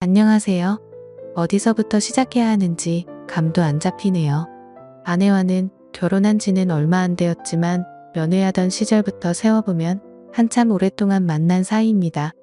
안녕하세요. 어디서부터 시작해야 하는지 감도 안 잡히네요. 아내와는 결혼한 지는 얼마 안 되었지만 연애하던 시절부터 세워보면 한참 오랫동안 만난 사이입니다.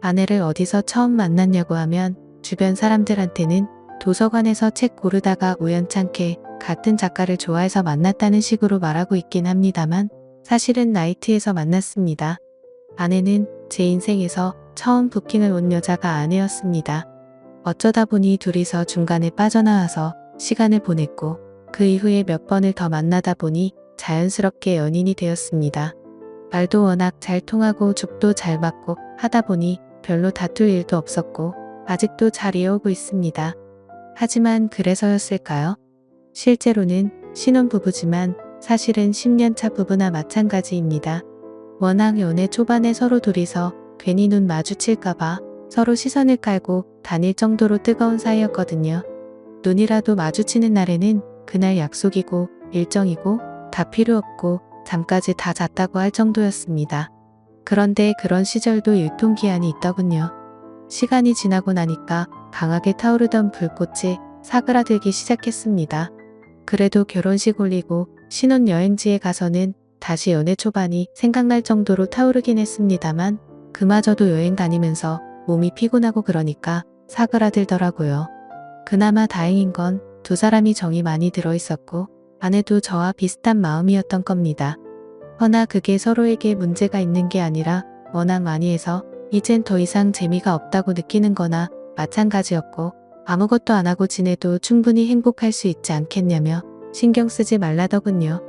아내를 어디서 처음 만났냐고 하면 주변 사람들한테는 도서관에서 책 고르다가 우연찮게 같은 작가를 좋아해서 만났다는 식으로 말하고 있긴 합니다만 사실은 나이트에서 만났습니다. 아내는 제 인생에서 처음 부킹을 온 여자가 아내였습니다. 어쩌다 보니 둘이서 중간에 빠져나와서 시간을 보냈고 그 이후에 몇 번을 더 만나다 보니 자연스럽게 연인이 되었습니다. 말도 워낙 잘 통하고 죽도 잘 맞고 하다 보니 별로 다툴 일도 없었고 아직도 잘 이어오고 있습니다. 하지만 그래서였을까요? 실제로는 신혼부부지만 사실은 10년차 부부나 마찬가지입니다. 워낙 연애 초반에 서로 둘이서 괜히 눈 마주칠까봐 서로 시선을 깔고 다닐 정도로 뜨거운 사이였거든요. 눈이라도 마주치는 날에는 그날 약속이고 일정이고 다 필요 없고 잠까지 다 잤다고 할 정도였습니다. 그런데 그런 시절도 유통기한이 있더군요. 시간이 지나고 나니까 강하게 타오르던 불꽃이 사그라들기 시작했습니다. 그래도 결혼식 올리고 신혼여행지에 가서는 다시 연애 초반이 생각날 정도로 타오르긴 했습니다만 그마저도 여행 다니면서 몸이 피곤하고 그러니까 사그라들더라고요. 그나마 다행인 건 두 사람이 정이 많이 들어있었고 아내도 저와 비슷한 마음이었던 겁니다. 허나 그게 서로에게 문제가 있는 게 아니라 워낙 많이 해서 이젠 더 이상 재미가 없다고 느끼는 거나 마찬가지였고 아무것도 안 하고 지내도 충분히 행복할 수 있지 않겠냐며 신경 쓰지 말라더군요.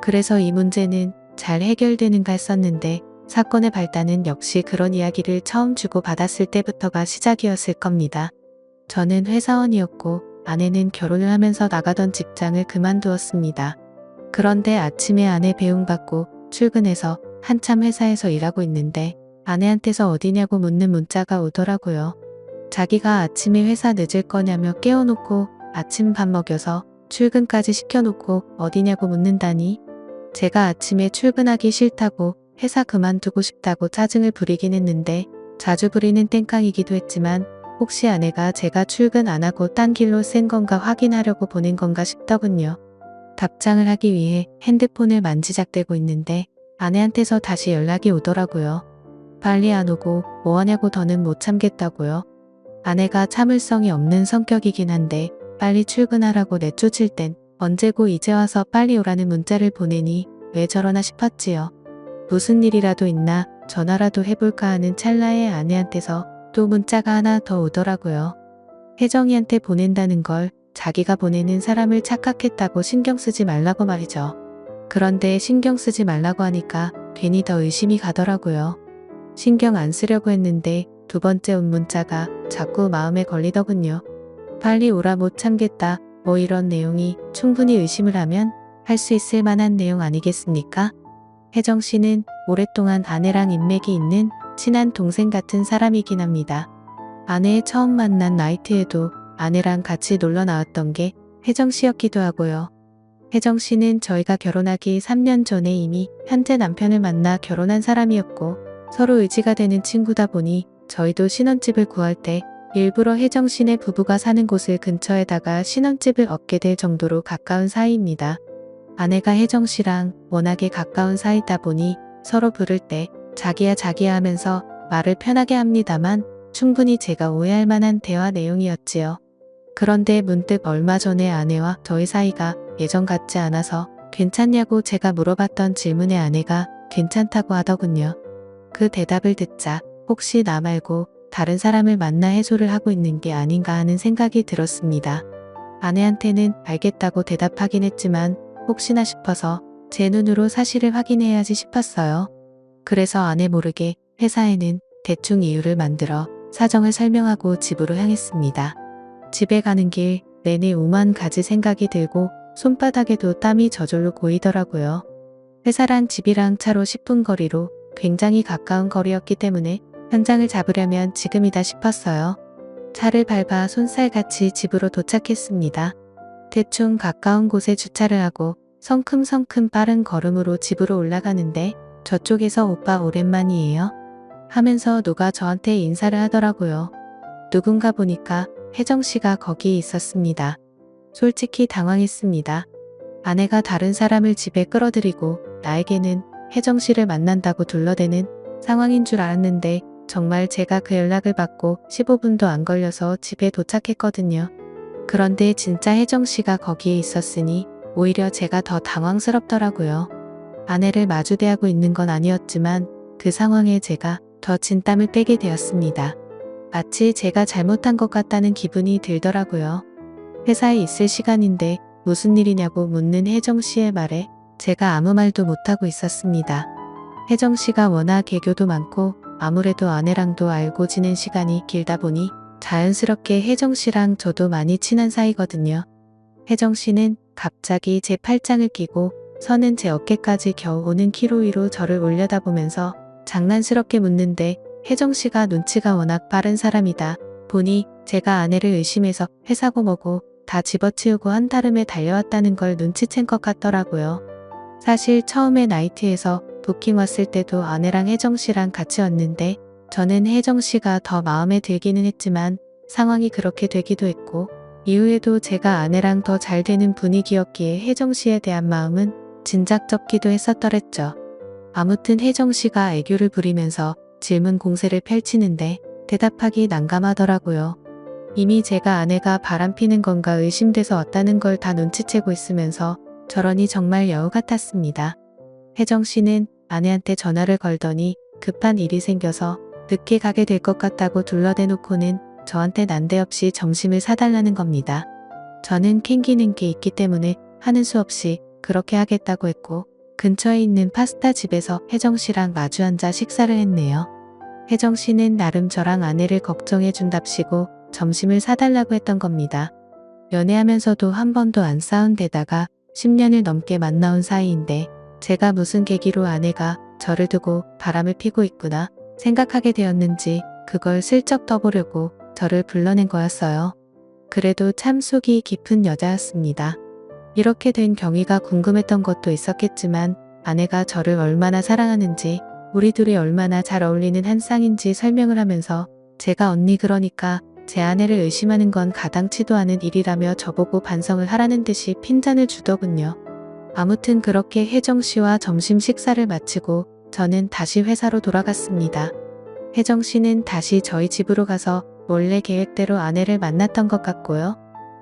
그래서 이 문제는 잘 해결되는가 했었는데 사건의 발단은 역시 그런 이야기를 처음 주고받았을 때부터가 시작이었을 겁니다. 저는 회사원이었고 아내는 결혼을 하면서 나가던 직장을 그만두었습니다. 그런데 아침에 아내 배웅받고 출근해서 한참 회사에서 일하고 있는데 아내한테서 어디냐고 묻는 문자가 오더라고요. 자기가 아침에 회사 늦을 거냐며 깨워놓고 아침 밥 먹여서 출근까지 시켜놓고 어디냐고 묻는다니. 제가 아침에 출근하기 싫다고 회사 그만두고 싶다고 짜증을 부리긴 했는데 자주 부리는 땡깡이기도 했지만 혹시 아내가 제가 출근 안 하고 딴 길로 센 건가 확인하려고 보낸 건가 싶더군요. 답장을 하기 위해 핸드폰을 만지작대고 있는데 아내한테서 다시 연락이 오더라고요. 빨리 안 오고 뭐하냐고 더는 못 참겠다고요. 아내가 참을성이 없는 성격이긴 한데 빨리 출근하라고 내쫓을 땐 언제고 이제 와서 빨리 오라는 문자를 보내니 왜 저러나 싶었지요. 무슨 일이라도 있나 전화라도 해볼까 하는 찰나에 아내한테서 또 문자가 하나 더 오더라고요. 혜정이한테 보낸다는 걸 자기가 보내는 사람을 착각했다고 신경 쓰지 말라고 말이죠. 그런데 신경 쓰지 말라고 하니까 괜히 더 의심이 가더라고요. 신경 안 쓰려고 했는데 두 번째 온 문자가 자꾸 마음에 걸리더군요. 빨리 오라 못 참겠다 뭐 이런 내용이 충분히 의심을 하면 할 수 있을 만한 내용 아니겠습니까? 혜정 씨는 오랫동안 아내랑 인맥이 있는 친한 동생 같은 사람이긴 합니다. 아내의 처음 만난 나이트에도 아내랑 같이 놀러 나왔던 게 혜정 씨였기도 하고요. 혜정 씨는 저희가 결혼하기 3년 전에 이미 현재 남편을 만나 결혼한 사람이었고 서로 의지가 되는 친구다 보니 저희도 신혼집을 구할 때 일부러 혜정 씨네 부부가 사는 곳을 근처에다가 신혼집을 얻게 될 정도로 가까운 사이입니다. 아내가 혜정 씨랑 워낙에 가까운 사이다 보니 서로 부를 때 자기야 자기야 하면서 말을 편하게 합니다만 충분히 제가 오해할 만한 대화 내용이었지요. 그런데 문득 얼마 전에 아내와 저희 사이가 예전 같지 않아서 괜찮냐고 제가 물어봤던 질문에 아내가 괜찮다고 하더군요. 그 대답을 듣자 혹시 나 말고 다른 사람을 만나 해소를 하고 있는 게 아닌가 하는 생각이 들었습니다. 아내한테는 알겠다고 대답하긴 했지만 혹시나 싶어서 제 눈으로 사실을 확인해야지 싶었어요. 그래서 아내 모르게 회사에는 대충 이유를 만들어 사정을 설명하고 집으로 향했습니다. 집에 가는 길 내내 오만 가지 생각이 들고 손바닥에도 땀이 저절로 고이더라고요. 회사랑 집이랑 차로 10분 거리로 굉장히 가까운 거리였기 때문에 현장을 잡으려면 지금이다 싶었어요. 차를 밟아 손살같이 집으로 도착했습니다. 대충 가까운 곳에 주차를 하고 성큼성큼 빠른 걸음으로 집으로 올라가는데 저쪽에서 오빠 오랜만이에요? 하면서 누가 저한테 인사를 하더라고요. 누군가 보니까 혜정 씨가 거기에 있었습니다. 솔직히 당황했습니다. 아내가 다른 사람을 집에 끌어들이고 나에게는 혜정 씨를 만난다고 둘러대는 상황인 줄 알았는데 정말 제가 그 연락을 받고 15분도 안 걸려서 집에 도착했거든요. 그런데 진짜 혜정 씨가 거기에 있었으니 오히려 제가 더 당황스럽더라고요. 아내를 마주대하고 있는 건 아니었지만 그 상황에 제가 더 진땀을 빼게 되었습니다. 마치 제가 잘못한 것 같다는 기분이 들더라고요. 회사에 있을 시간인데 무슨 일이냐고 묻는 혜정 씨의 말에 제가 아무 말도 못하고 있었습니다. 혜정 씨가 워낙 애교도 많고 아무래도 아내랑도 알고 지낸 시간이 길다 보니 자연스럽게 혜정 씨랑 저도 많이 친한 사이거든요. 혜정 씨는 갑자기 제 팔짱을 끼고 서는 제 어깨까지 겨우 오는 키로 위로 저를 올려다보면서 장난스럽게 묻는데 혜정 씨가 눈치가 워낙 빠른 사람이다 보니 제가 아내를 의심해서 회사고 뭐고 다 집어치우고 한달음에 달려왔다는 걸 눈치챈 것 같더라고요. 사실 처음에 나이트에서 부킹 왔을 때도 아내랑 혜정 씨랑 같이 왔는데 저는 혜정 씨가 더 마음에 들기는 했지만 상황이 그렇게 되기도 했고 이후에도 제가 아내랑 더 잘 되는 분위기였기에 혜정 씨에 대한 마음은 진작 접기도 했었더랬죠. 아무튼 혜정 씨가 애교를 부리면서 질문 공세를 펼치는데 대답하기 난감하더라고요. 이미 제가 아내가 바람피는 건가 의심돼서 왔다는 걸 다 눈치채고 있으면서 저러니 정말 여우 같았습니다. 혜정 씨는 아내한테 전화를 걸더니 급한 일이 생겨서 늦게 가게 될 것 같다고 둘러대놓고는 저한테 난데없이 점심을 사달라는 겁니다. 저는 캥기는 게 있기 때문에 하는 수 없이 그렇게 하겠다고 했고 근처에 있는 파스타 집에서 혜정 씨랑 마주 앉아 식사를 했네요. 혜정 씨는 나름 저랑 아내를 걱정해 준답시고 점심을 사달라고 했던 겁니다. 연애하면서도 한 번도 안 싸운 데다가 10년을 넘게 만나온 사이인데 제가 무슨 계기로 아내가 저를 두고 바람을 피고 있구나 생각하게 되었는지 그걸 슬쩍 떠보려고 저를 불러낸 거였어요. 그래도 참 속이 깊은 여자였습니다. 이렇게 된 경위가 궁금했던 것도 있었겠지만 아내가 저를 얼마나 사랑하는지 우리 둘이 얼마나 잘 어울리는 한 쌍인지 설명을 하면서 제가 언니 그러니까 제 아내를 의심하는 건 가당치도 않은 일이라며 저보고 반성을 하라는 듯이 핀잔을 주더군요. 아무튼 그렇게 혜정 씨와 점심 식사를 마치고 저는 다시 회사로 돌아갔습니다. 혜정 씨는 다시 저희 집으로 가서 원래 계획대로 아내를 만났던 것 같고요.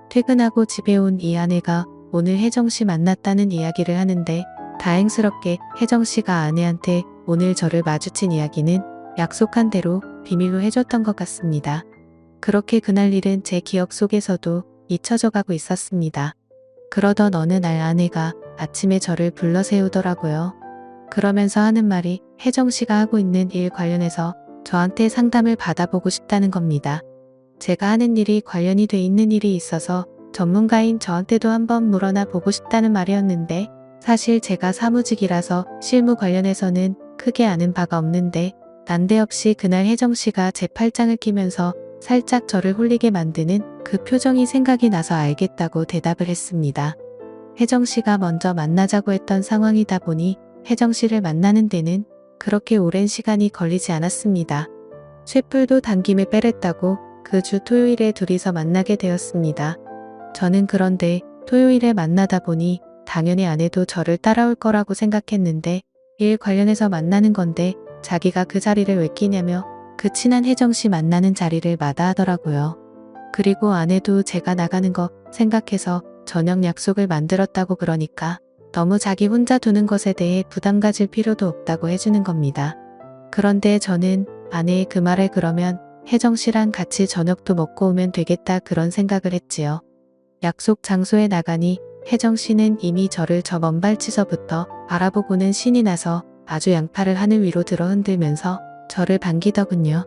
퇴근하고 집에 온 이 아내가 오늘 혜정 씨 만났다는 이야기를 하는데 다행스럽게 혜정 씨가 아내한테 오늘 저를 마주친 이야기는 약속한 대로 비밀로 해줬던 것 같습니다. 그렇게 그날 일은 제 기억 속에서도 잊혀져 가고 있었습니다. 그러던 어느 날 아내가 아침에 저를 불러 세우더라고요. 그러면서 하는 말이 혜정 씨가 하고 있는 일 관련해서 저한테 상담을 받아보고 싶다는 겁니다. 제가 하는 일이 관련이 돼 있는 일이 있어서 전문가인 저한테도 한번 물어나 보고 싶다는 말이었는데 사실 제가 사무직이라서 실무 관련해서는 크게 아는 바가 없는데 난데없이 그날 혜정 씨가 제 팔짱을 끼면서 살짝 저를 홀리게 만드는 그 표정이 생각이 나서 알겠다고 대답을 했습니다. 혜정 씨가 먼저 만나자고 했던 상황이다 보니 혜정 씨를 만나는 데는 그렇게 오랜 시간이 걸리지 않았습니다. 쇠풀도 당김에 빼랬다고 그 주 토요일에 둘이서 만나게 되었습니다. 저는 그런데 토요일에 만나다 보니 당연히 아내도 저를 따라올 거라고 생각했는데 일 관련해서 만나는 건데 자기가 그 자리를 왜 끼냐며 그 친한 혜정 씨 만나는 자리를 마다하더라고요. 그리고 아내도 제가 나가는 거 생각해서 저녁 약속을 만들었다고 그러니까 너무 자기 혼자 두는 것에 대해 부담 가질 필요도 없다고 해주는 겁니다. 그런데 저는 아내의 그 말에 그러면 혜정 씨랑 같이 저녁도 먹고 오면 되겠다 그런 생각을 했지요. 약속 장소에 나가니 혜정 씨는 이미 저를 저 먼 발치서부터 바라보고는 신이 나서 아주 양팔을 하늘 위로 들어 흔들면서 저를 반기더군요.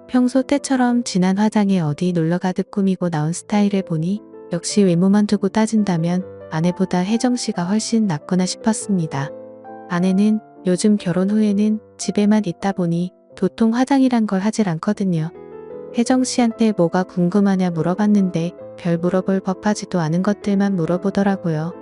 평소 때처럼 진한 화장에 어디 놀러가듯 꾸미고 나온 스타일을 보니 역시 외모만 두고 따진다면 아내보다 혜정 씨가 훨씬 낫구나 싶었습니다. 아내는 요즘 결혼 후에는 집에만 있다 보니 도통 화장이란 걸 하질 않거든요. 혜정 씨한테 뭐가 궁금하냐 물어봤는데 별 물어볼 법하지도 않은 것들만 물어보더라고요.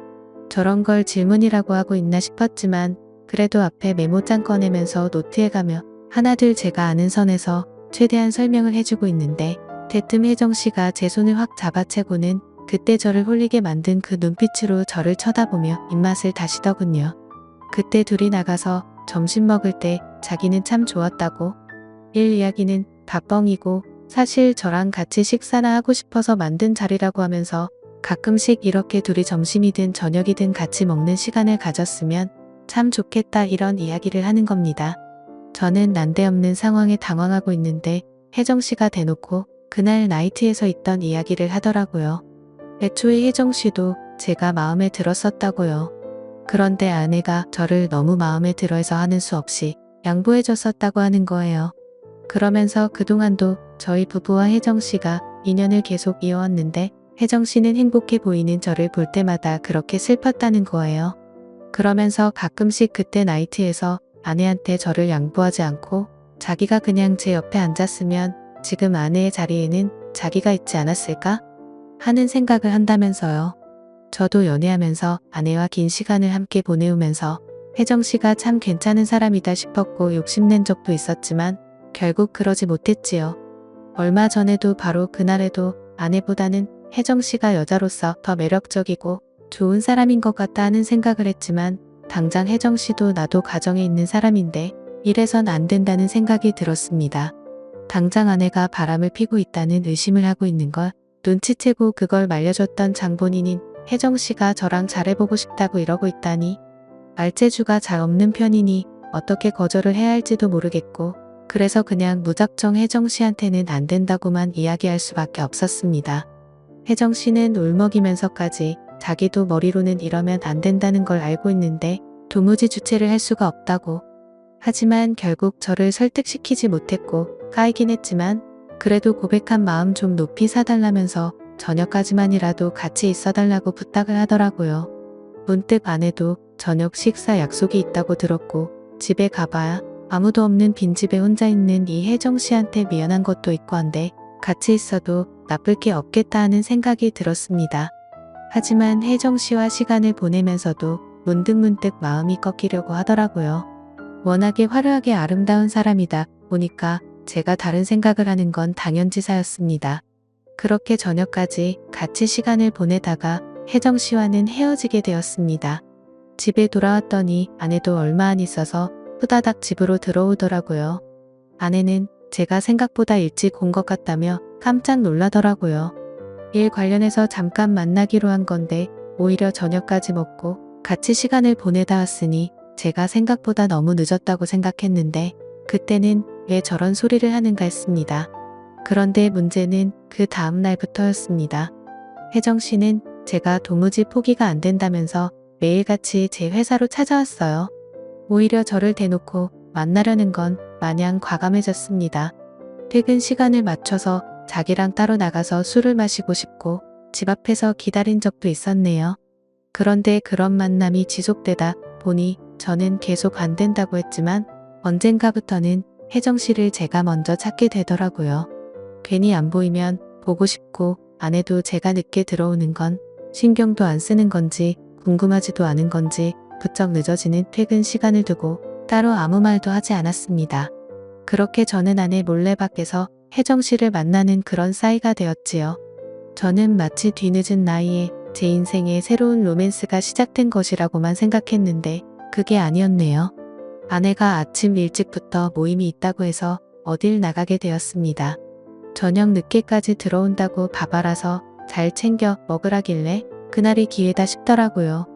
저런 걸 질문이라고 하고 있나 싶었지만 그래도 앞에 메모장 꺼내면서 노트해가며 하나둘 제가 아는 선에서 최대한 설명을 해주고 있는데 대뜸 혜정 씨가 제 손을 확 잡아채고는 그때 저를 홀리게 만든 그 눈빛으로 저를 쳐다보며 입맛을 다시더군요. 그때 둘이 나가서 점심 먹을 때 자기는 참 좋았다고. 일 이야기는 밥뻥이고 사실 저랑 같이 식사나 하고 싶어서 만든 자리라고 하면서 가끔씩 이렇게 둘이 점심이든 저녁이든 같이 먹는 시간을 가졌으면 참 좋겠다 이런 이야기를 하는 겁니다. 저는 난데없는 상황에 당황하고 있는데 혜정 씨가 대놓고 그날 나이트에서 있던 이야기를 하더라고요. 애초에 혜정 씨도 제가 마음에 들었었다고요. 그런데 아내가 저를 너무 마음에 들어해서 하는 수 없이 양보해줬었다고 하는 거예요. 그러면서 그동안도 저희 부부와 혜정 씨가 인연을 계속 이어왔는데 혜정 씨는 행복해 보이는 저를 볼 때마다 그렇게 슬펐다는 거예요. 그러면서 가끔씩 그때 나이트에서 아내한테 저를 양보하지 않고 자기가 그냥 제 옆에 앉았으면 지금 아내의 자리에는 자기가 있지 않았을까? 하는 생각을 한다면서요. 저도 연애하면서 아내와 긴 시간을 함께 보내오면서 혜정 씨가 참 괜찮은 사람이다 싶었고 욕심낸 적도 있었지만 결국 그러지 못했지요. 얼마 전에도 바로 그날에도 아내보다는 혜정 씨가 여자로서 더 매력적이고 좋은 사람인 것 같다 하는 생각을 했지만 당장 혜정 씨도 나도 가정에 있는 사람인데 이래선 안 된다는 생각이 들었습니다. 당장 아내가 바람을 피고 있다는 의심을 하고 있는 걸 눈치채고 그걸 말려줬던 장본인인 혜정 씨가 저랑 잘해보고 싶다고 이러고 있다니 말재주가 잘 없는 편이니 어떻게 거절을 해야 할지도 모르겠고 그래서 그냥 무작정 혜정 씨한테는 안 된다고만 이야기할 수밖에 없었습니다. 혜정 씨는 울먹이면서까지 자기도 머리로는 이러면 안 된다는 걸 알고 있는데 도무지 주체를 할 수가 없다고. 하지만 결국 저를 설득시키지 못했고 까이긴 했지만 그래도 고백한 마음 좀 높이 사달라면서 저녁까지만이라도 같이 있어달라고 부탁을 하더라고요. 문득 아내도 저녁 식사 약속이 있다고 들었고 집에 가봐야 아무도 없는 빈집에 혼자 있는 이 혜정 씨한테 미안한 것도 있고 한데 같이 있어도 나쁠 게 없겠다 하는 생각이 들었습니다. 하지만 혜정 씨와 시간을 보내면서도 문득문득 마음이 꺾이려고 하더라고요. 워낙에 화려하게 아름다운 사람이다 보니까 제가 다른 생각을 하는 건 당연지사였습니다. 그렇게 저녁까지 같이 시간을 보내다가 혜정 씨와는 헤어지게 되었습니다. 집에 돌아왔더니 아내도 얼마 안 있어서 후다닥 집으로 들어오더라고요. 아내는 제가 생각보다 일찍 온 것 같다며 깜짝 놀라더라고요. 일 관련해서 잠깐 만나기로 한 건데 오히려 저녁까지 먹고 같이 시간을 보내다 왔으니 제가 생각보다 너무 늦었다고 생각했는데 그때는 왜 저런 소리를 하는가 했습니다. 그런데 문제는 그 다음 날부터였습니다. 혜정 씨는 제가 도무지 포기가 안 된다면서 매일같이 제 회사로 찾아왔어요. 오히려 저를 대놓고 만나려는 건 마냥 과감해졌습니다. 퇴근 시간을 맞춰서 자기랑 따로 나가서 술을 마시고 싶고 집 앞에서 기다린 적도 있었네요. 그런데 그런 만남이 지속되다 보니 저는 계속 안 된다고 했지만 언젠가부터는 혜정 씨를 제가 먼저 찾게 되더라고요. 괜히 안 보이면 보고 싶고 아내도 제가 늦게 들어오는 건 신경도 안 쓰는 건지 궁금하지도 않은 건지 부쩍 늦어지는 퇴근 시간을 두고 따로 아무 말도 하지 않았습니다. 그렇게 저는 아내 몰래 밖에서 혜정 씨를 만나는 그런 싸이가 되었지요. 저는 마치 뒤늦은 나이에 제 인생에 새로운 로맨스가 시작된 것이라고만 생각했는데 그게 아니었네요. 아내가 아침 일찍부터 모임이 있다고 해서 어딜 나가게 되었습니다. 저녁 늦게까지 들어온다고 밥 알아서 잘 챙겨 먹으라길래 그날이 기회다 싶더라고요.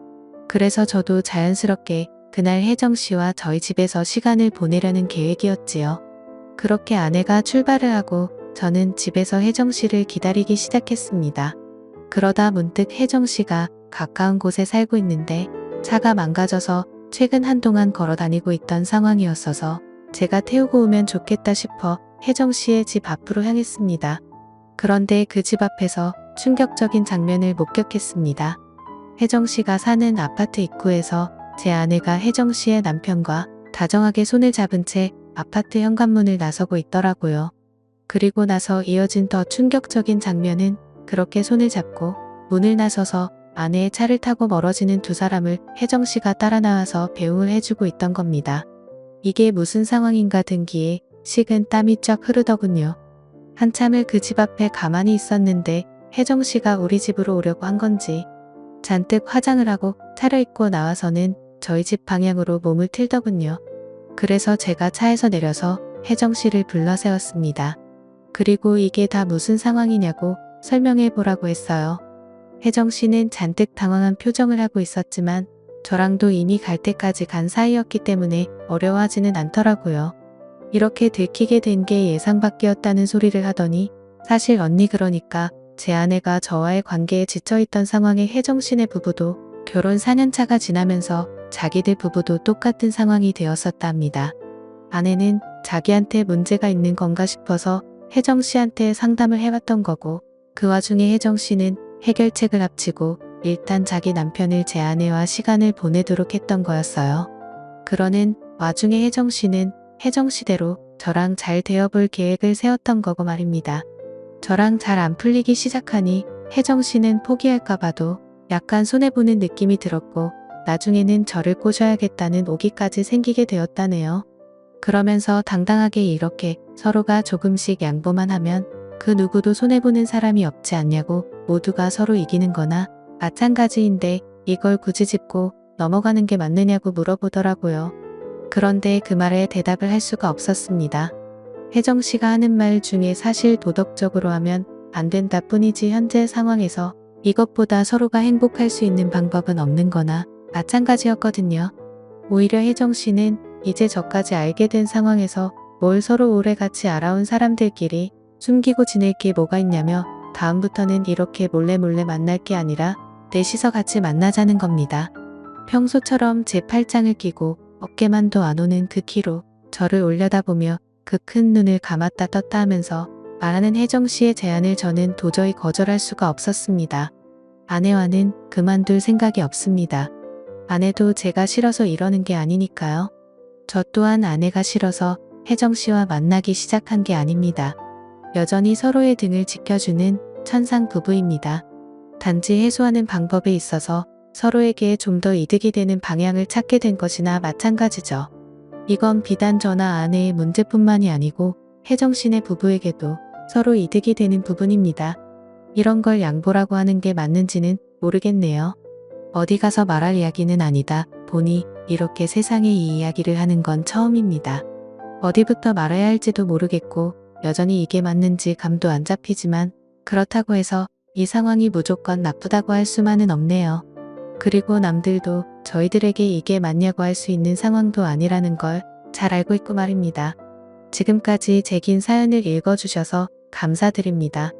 그래서 저도 자연스럽게 그날 혜정 씨와 저희 집에서 시간을 보내려는 계획이었지요. 그렇게 아내가 출발을 하고 저는 집에서 혜정 씨를 기다리기 시작했습니다. 그러다 문득 혜정 씨가 가까운 곳에 살고 있는데 차가 망가져서 최근 한동안 걸어 다니고 있던 상황이었어서 제가 태우고 오면 좋겠다 싶어 혜정 씨의 집 앞으로 향했습니다. 그런데 그 집 앞에서 충격적인 장면을 목격했습니다. 혜정 씨가 사는 아파트 입구에서 제 아내가 혜정 씨의 남편과 다정하게 손을 잡은 채 아파트 현관문을 나서고 있더라고요. 그리고 나서 이어진 더 충격적인 장면은 그렇게 손을 잡고 문을 나서서 아내의 차를 타고 멀어지는 두 사람을 혜정 씨가 따라 나와서 배웅을 해주고 있던 겁니다. 이게 무슨 상황인가 등기에 식은 땀이 쫙 흐르더군요. 한참을 그 집 앞에 가만히 있었는데 혜정 씨가 우리 집으로 오려고 한 건지 잔뜩 화장을 하고 차려입고 나와서는 저희 집 방향으로 몸을 틀더군요. 그래서 제가 차에서 내려서 혜정 씨를 불러 세웠습니다. 그리고 이게 다 무슨 상황이냐고 설명해 보라고 했어요. 혜정 씨는 잔뜩 당황한 표정을 하고 있었지만 저랑도 이미 갈 때까지 간 사이였기 때문에 어려워하지는 않더라고요. 이렇게 들키게 된 게 예상 밖이었다는 소리를 하더니 사실 언니 그러니까 제 아내가 저와의 관계에 지쳐있던 상황에 혜정 씨네 부부도 결혼 4년차가 지나면서 자기들 부부도 똑같은 상황이 되었었다 합니다. 아내는 자기한테 문제가 있는 건가 싶어서 혜정 씨한테 상담을 해왔던 거고 그 와중에 혜정 씨는 해결책을 합치고 일단 자기 남편을 제 아내와 시간을 보내도록 했던 거였어요. 그러는 와중에 혜정 씨는 혜정 씨대로 저랑 잘 되어볼 계획을 세웠던 거고 말입니다. 저랑 잘 안 풀리기 시작하니 혜정 씨는 포기할까 봐도 약간 손해보는 느낌이 들었고 나중에는 저를 꼬셔야겠다는 오기까지 생기게 되었다네요. 그러면서 당당하게 이렇게 서로가 조금씩 양보만 하면 그 누구도 손해보는 사람이 없지 않냐고 모두가 서로 이기는 거나 마찬가지인데 이걸 굳이 짚고 넘어가는 게 맞느냐고 물어보더라고요. 그런데 그 말에 대답을 할 수가 없었습니다. 혜정 씨가 하는 말 중에 사실 도덕적으로 하면 안 된다 뿐이지 현재 상황에서 이것보다 서로가 행복할 수 있는 방법은 없는 거나 마찬가지였거든요. 오히려 혜정 씨는 이제 저까지 알게 된 상황에서 뭘 서로 오래 같이 알아온 사람들끼리 숨기고 지낼 게 뭐가 있냐며 다음부터는 이렇게 몰래 만날 게 아니라 넷이서 같이 만나자는 겁니다. 평소처럼 제 팔짱을 끼고 어깨만도 안 오는 그 키로 저를 올려다보며 그 큰 눈을 감았다 떴다 하면서 말하는 혜정 씨의 제안을 저는 도저히 거절할 수가 없었습니다. 아내와는 그만둘 생각이 없습니다. 아내도 제가 싫어서 이러는 게 아니니까요. 저 또한 아내가 싫어서 혜정 씨와 만나기 시작한 게 아닙니다. 여전히 서로의 등을 지켜주는 천상 부부입니다. 단지 해소하는 방법에 있어서 서로에게 좀 더 이득이 되는 방향을 찾게 된 것이나 마찬가지죠. 이건 비단 저나 아내의 문제뿐만이 아니고 혜정 씨네 부부에게도 서로 이득이 되는 부분입니다. 이런 걸 양보라고 하는 게 맞는지는 모르겠네요. 어디 가서 말할 이야기는 아니다 보니 이렇게 세상에 이 이야기를 하는 건 처음입니다. 어디부터 말해야 할지도 모르겠고 여전히 이게 맞는지 감도 안 잡히지만 그렇다고 해서 이 상황이 무조건 나쁘다고 할 수만은 없네요. 그리고 남들도 저희들에게 이게 맞냐고 할 수 있는 상황도 아니라는 걸 잘 알고 있고 말입니다. 지금까지 제 긴 사연을 읽어주셔서 감사드립니다.